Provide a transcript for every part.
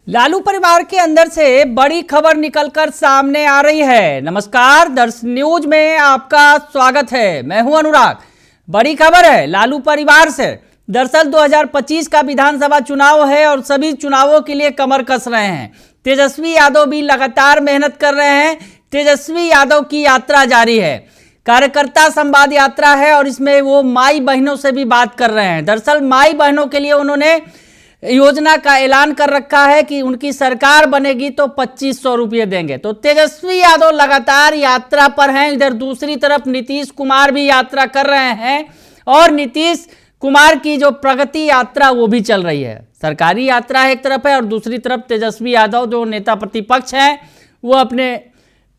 लालू परिवार के अंदर से बड़ी खबर निकलकर सामने आ रही है। नमस्कार, दर्श न्यूज में आपका स्वागत है। मैं हूं अनुराग। बड़ी खबर है लालू परिवार से। दरअसल 2025 का विधानसभा चुनाव है और सभी चुनावों के लिए कमर कस रहे हैं। तेजस्वी यादव भी लगातार मेहनत कर रहे हैं। तेजस्वी यादव की यात्रा जारी है, कार्यकर्ता संवाद यात्रा है और इसमें वो माई बहनों से भी बात कर रहे हैं। दरअसल माई बहनों के लिए उन्होंने योजना का ऐलान कर रखा है कि उनकी सरकार बनेगी तो 2500 रुपये देंगे। तो तेजस्वी यादव लगातार यात्रा पर हैं। इधर दूसरी तरफ नीतीश कुमार भी यात्रा कर रहे हैं और नीतीश कुमार की जो प्रगति यात्रा वो भी चल रही है। सरकारी यात्रा एक तरफ है और दूसरी तरफ तेजस्वी यादव जो नेता प्रतिपक्ष हैं वो अपने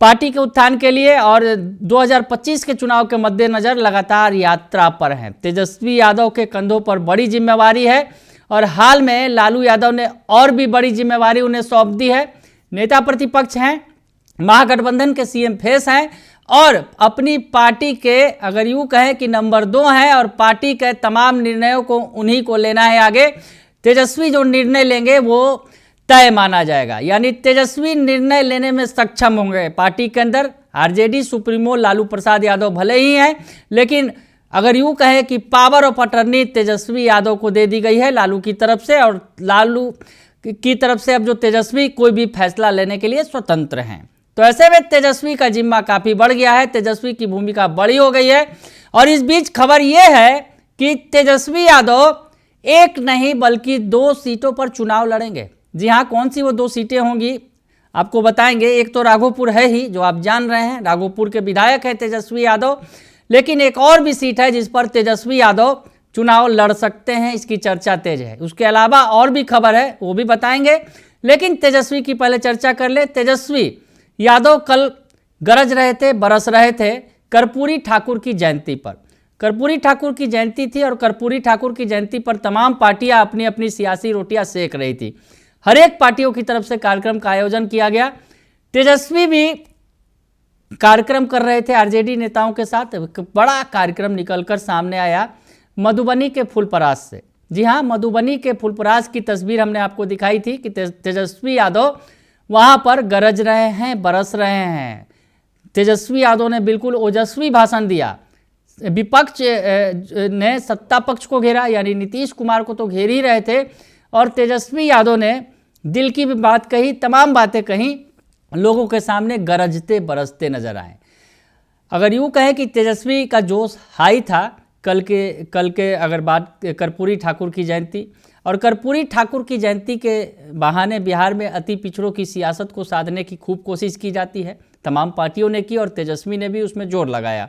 पार्टी के उत्थान के लिए और 2025 के चुनाव के मद्देनजर लगातार यात्रा पर हैं। तेजस्वी यादव के कंधों पर बड़ी जिम्मेवारी है और हाल में लालू यादव ने और भी बड़ी जिम्मेवारी उन्हें सौंप दी है। नेता प्रतिपक्ष हैं, महागठबंधन के सीएम फेस हैं और अपनी पार्टी के अगर यूँ कहें कि नंबर 2 हैं और पार्टी के तमाम निर्णयों को उन्हीं को लेना है आगे। तेजस्वी जो निर्णय लेंगे वो तय माना जाएगा, यानी तेजस्वी निर्णय लेने में सक्षम होंगे। पार्टी के अंदर आरजेडी सुप्रीमो लालू प्रसाद यादव भले ही हैं, लेकिन अगर यूं कहें कि power of attorney Tejashwi Yadav को दे दी गई है लालू की तरफ से, और लालू की तरफ से अब जो तेजस्वी कोई भी फैसला लेने के लिए स्वतंत्र हैं। तो ऐसे में तेजस्वी का जिम्मा काफ़ी बढ़ गया है, तेजस्वी की भूमिका बड़ी हो गई है। और इस बीच खबर यह है कि तेजस्वी यादव एक नहीं बल्कि 2 सीटों पर चुनाव लड़ेंगे। जी हाँ, कौन सी वो 2 सीटें होंगी आपको बताएंगे। एक तो राघोपुर है ही, जो आप जान रहे हैं, राघोपुर के विधायक है तेजस्वी यादव, लेकिन एक और भी सीट है जिस पर तेजस्वी यादव चुनाव लड़ सकते हैं, इसकी चर्चा तेज है। उसके अलावा और भी खबर है, वो भी बताएंगे, लेकिन तेजस्वी की पहले चर्चा कर ले। तेजस्वी यादव कल गरज रहे थे, बरस रहे थे कर्पूरी ठाकुर की जयंती पर। कर्पूरी ठाकुर की जयंती थी और कर्पूरी ठाकुर की जयंती पर तमाम पार्टियां अपनी अपनी सियासी रोटियां सेक रही थी। हर एक पार्टियों की तरफ से कार्यक्रम का आयोजन किया गया। तेजस्वी भी कार्यक्रम कर रहे थे आरजेडी नेताओं के साथ। एक बड़ा कार्यक्रम निकलकर सामने आया मधुबनी के फुलपरास से। जी हाँ, मधुबनी के फुलपरास की तस्वीर हमने आपको दिखाई थी कि तेजस्वी यादव वहाँ पर गरज रहे हैं, बरस रहे हैं। तेजस्वी यादव ने बिल्कुल ओजस्वी भाषण दिया। विपक्ष ने सत्ता पक्ष को घेरा, यानी नीतीश कुमार को तो घेर ही रहे थे, और तेजस्वी यादव ने दिल की भी बात कही, तमाम बातें कहीं, लोगों के सामने गरजते बरसते नजर आए। अगर यूँ कहें कि तेजस्वी का जोश हाई था कल के अगर बात कर्पूरी ठाकुर की जयंती, और कर्पूरी ठाकुर की जयंती के बहाने बिहार में अति पिछड़ों की सियासत को साधने की खूब कोशिश की जाती है। तमाम पार्टियों ने की और तेजस्वी ने भी उसमें जोर लगाया।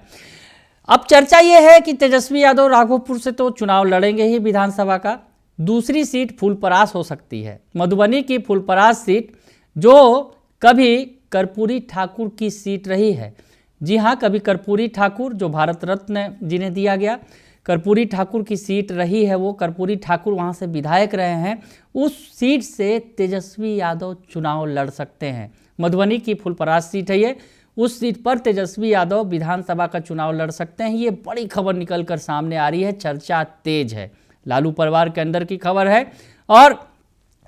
अब चर्चा ये है कि तेजस्वी यादव राघोपुर से तो चुनाव लड़ेंगे ही विधानसभा का। दूसरी सीट फुलपरास हो सकती है, मधुबनी की फुलपरास सीट, जो कभी कर्पूरी ठाकुर की सीट रही है। जी हाँ, कभी कर्पूरी ठाकुर जो भारत रत्न जिन्हें दिया गया, कर्पूरी ठाकुर की सीट रही है वो। कर्पूरी ठाकुर वहाँ से विधायक रहे हैं। उस सीट से तेजस्वी यादव चुनाव लड़ सकते हैं। मधुबनी की फुलपरास सीट है ये, उस सीट पर तेजस्वी यादव विधानसभा का चुनाव लड़ सकते हैं। ये बड़ी खबर निकल कर सामने आ रही है, चर्चा तेज है, लालू परिवार के अंदर की खबर है और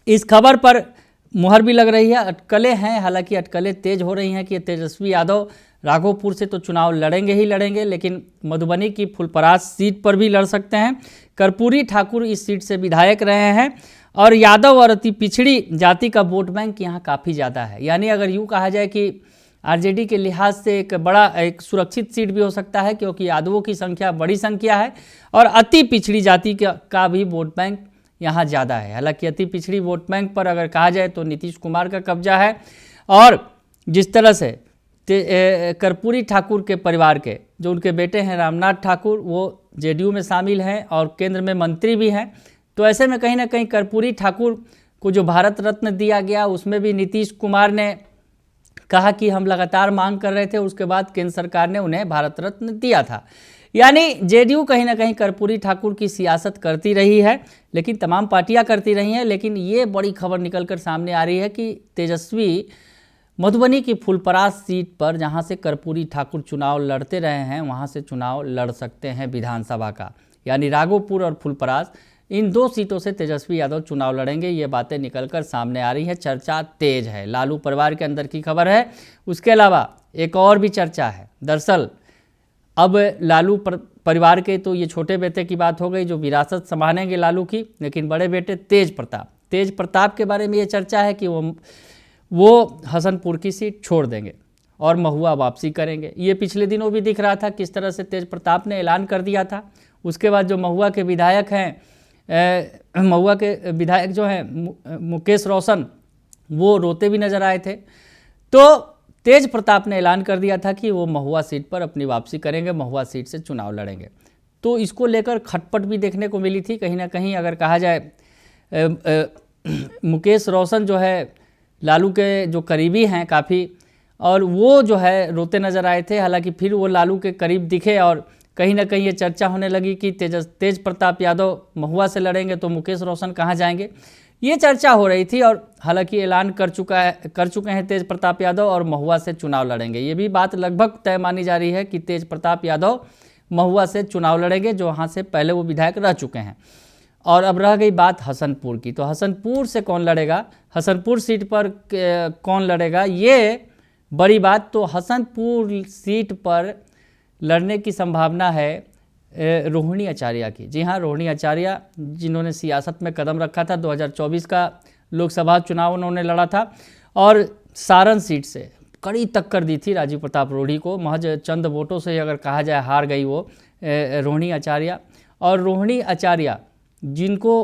इस खबर पर मुहर भी लग रही है। अटकलें हैं, हालांकि अटकलें तेज हो रही हैं कि तेजस्वी यादव राघोपुर से तो चुनाव लड़ेंगे ही लड़ेंगे, लेकिन मधुबनी की फुलपरास सीट पर भी लड़ सकते हैं। कर्पूरी ठाकुर इस सीट से विधायक रहे हैं और यादव और अति पिछड़ी जाति का वोट बैंक यहाँ काफ़ी ज़्यादा है। यानी अगर यूँ कहा जाए कि आरजेडी के लिहाज से एक सुरक्षित सीट भी हो सकता है, क्योंकि यादवों की संख्या बड़ी संख्या है और अति पिछड़ी जाति का भी वोट बैंक यहाँ ज़्यादा है। हालांकि अति पिछड़ी वोट बैंक पर अगर कहा जाए तो नीतीश कुमार का कब्जा है, और जिस तरह से कर्पूरी ठाकुर के परिवार के जो उनके बेटे हैं रामनाथ ठाकुर, वो जेडीयू में शामिल हैं और केंद्र में मंत्री भी हैं। तो ऐसे में कहीं ना कहीं कर्पूरी ठाकुर को जो भारत रत्न दिया गया, उसमें भी नीतीश कुमार ने कहा कि हम लगातार मांग कर रहे थे, उसके बाद केंद्र सरकार ने उन्हें भारत रत्न दिया था। यानी जेडीयू कहीं ना कहीं कर्पूरी ठाकुर की सियासत करती रही है, लेकिन तमाम पार्टियां करती रही हैं। लेकिन ये बड़ी खबर निकलकर सामने आ रही है कि तेजस्वी मधुबनी की फुलपरास सीट पर, जहां से कर्पूरी ठाकुर चुनाव लड़ते रहे हैं, वहां से चुनाव लड़ सकते हैं विधानसभा का। यानी राघोपुर और फुलपरास इन 2 सीटों से तेजस्वी यादव चुनाव लड़ेंगे। ये बातें निकलकर सामने आ रही है, चर्चा तेज है। लालू परिवार के अंदर की खबर है। उसके अलावा एक और भी चर्चा है। दरअसल अब लालू परिवार के तो ये छोटे बेटे की बात हो गई जो विरासत संभालेंगे लालू की, लेकिन बड़े बेटे तेज प्रताप के बारे में ये चर्चा है कि वो हसनपुर की सीट छोड़ देंगे और महुआ वापसी करेंगे। ये पिछले दिनों भी दिख रहा था किस तरह से तेज प्रताप ने ऐलान कर दिया था। उसके बाद जो महुआ के विधायक हैं, महुआ के विधायक जो हैं मुकेश रोशन, वो रोते भी नजर आए थे। तो तेज प्रताप ने ऐलान कर दिया था कि वो महुआ सीट पर अपनी वापसी करेंगे, महुआ सीट से चुनाव लड़ेंगे। तो इसको लेकर खटपट भी देखने को मिली थी कहीं ना कहीं। अगर कहा जाए मुकेश रोशन जो है लालू के जो करीबी हैं काफ़ी, और वो जो है रोते नज़र आए थे। हालांकि फिर वो लालू के करीब दिखे और कहीं ना कहीं ये चर्चा होने लगी कि तेज प्रताप यादव महुआ से लड़ेंगे तो मुकेश रोशन कहाँ जाएंगे, ये चर्चा हो रही थी। और हालांकि ऐलान कर चुके हैं तेज प्रताप यादव और महुआ से चुनाव लड़ेंगे। ये भी बात लगभग तय मानी जा रही है कि तेज प्रताप यादव महुआ से चुनाव लड़ेंगे, जो वहाँ से पहले वो विधायक रह चुके हैं। और अब रह गई बात हसनपुर की, तो हसनपुर से कौन लड़ेगा, हसनपुर सीट पर कौन लड़ेगा, ये बड़ी बात। तो हसनपुर सीट पर लड़ने की संभावना है रोहिणी आचार्य की। जी हाँ, रोहिणी आचार्य जिन्होंने सियासत में कदम रखा था, 2024 का लोकसभा चुनाव उन्होंने लड़ा था और सारण सीट से कड़ी टक्कर दी थी राजीव प्रताप रूढ़ी को। महज चंद वोटों से अगर कहा जाए हार गई वो रोहिणी आचार्य। और रोहिणी आचार्य जिनको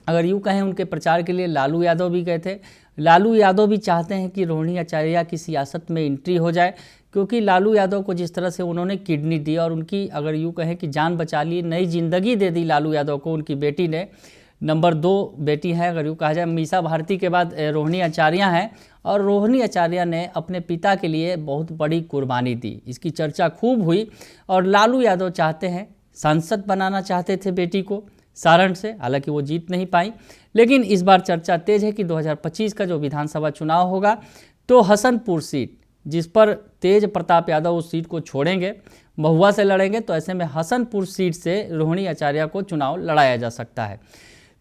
अगर यूँ कहें उनके प्रचार के लिए लालू यादव भी गए थे। लालू यादव भी चाहते हैं कि रोहिणी आचार्य की सियासत में एंट्री हो जाए, क्योंकि लालू यादव को जिस तरह से उन्होंने किडनी दी और उनकी अगर यूँ कहें कि जान बचा ली, नई जिंदगी दे दी लालू यादव को उनकी बेटी ने। नंबर 2 बेटी है अगर यूँ कहा जाए, मीसा भारती के बाद रोहिणी आचार्य हैं। और रोहिणी आचार्य ने अपने पिता के लिए बहुत बड़ी कुर्बानी दी, इसकी चर्चा खूब हुई। और लालू यादव चाहते हैं, सांसद बनाना चाहते थे बेटी को सारण से, हालांकि वो जीत नहीं पाई। लेकिन इस बार चर्चा तेज है कि 2025 का जो विधानसभा चुनाव होगा तो हसनपुर सीट, जिस पर तेज प्रताप यादव उस सीट को छोड़ेंगे, महुआ से लड़ेंगे, तो ऐसे में हसनपुर सीट से रोहिणी आचार्य को चुनाव लड़ाया जा सकता है।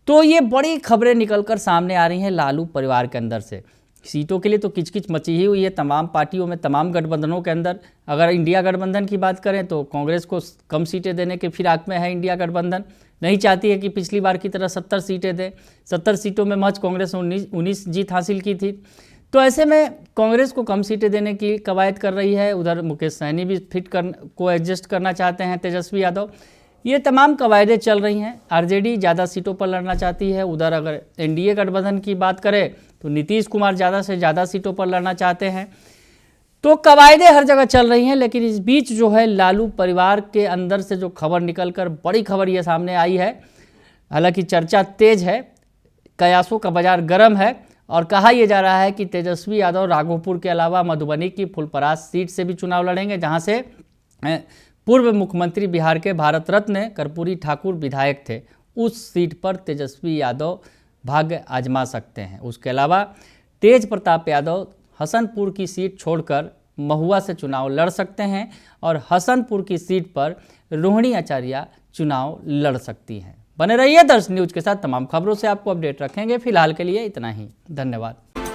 तो ये बड़ी खबरें निकलकर सामने आ रही हैं लालू परिवार के अंदर से। सीटों के लिए तो किचकिच मची ही हुई है तमाम पार्टियों में, तमाम गठबंधनों के अंदर। अगर इंडिया गठबंधन की बात करें तो कांग्रेस को कम सीटें देने के फिराक में है इंडिया गठबंधन, नहीं चाहती है कि पिछली बार की तरह 70 सीटें दे। 70 सीटों में महज कांग्रेस ने 19 जीत हासिल की थी। तो ऐसे में कांग्रेस को कम सीटें देने की कवायद कर रही है। उधर मुकेश सहनी भी को एडजस्ट करना चाहते हैं तेजस्वी यादव। ये तमाम कवायदें चल रही हैं। आरजेडी ज़्यादा सीटों पर लड़ना चाहती है। उधर अगर एनडीए गठबंधन की बात करें तो नीतीश कुमार ज़्यादा से ज़्यादा सीटों पर लड़ना चाहते हैं। तो कवायदें हर जगह चल रही हैं। लेकिन इस बीच जो है लालू परिवार के अंदर से जो खबर निकलकर बड़ी खबर ये सामने आई है, हालांकि चर्चा तेज है, कयासों का बाजार गर्म है और कहा यह जा रहा है कि तेजस्वी यादव राघोपुर के अलावा मधुबनी की फुलपरास सीट से भी चुनाव लड़ेंगे, जहां से पूर्व मुख्यमंत्री बिहार के भारत रत्न कर्पूरी ठाकुर विधायक थे। उस सीट पर तेजस्वी यादव भाग्य आजमा सकते हैं। उसके अलावा तेज प्रताप यादव हसनपुर की सीट छोड़कर महुआ से चुनाव लड़ सकते हैं और हसनपुर की सीट पर रोहिणी आचार्य चुनाव लड़ सकती हैं। बने रहिए दर्श न्यूज के साथ, तमाम खबरों से आपको अपडेट रखेंगे। फिलहाल के लिए इतना ही, धन्यवाद।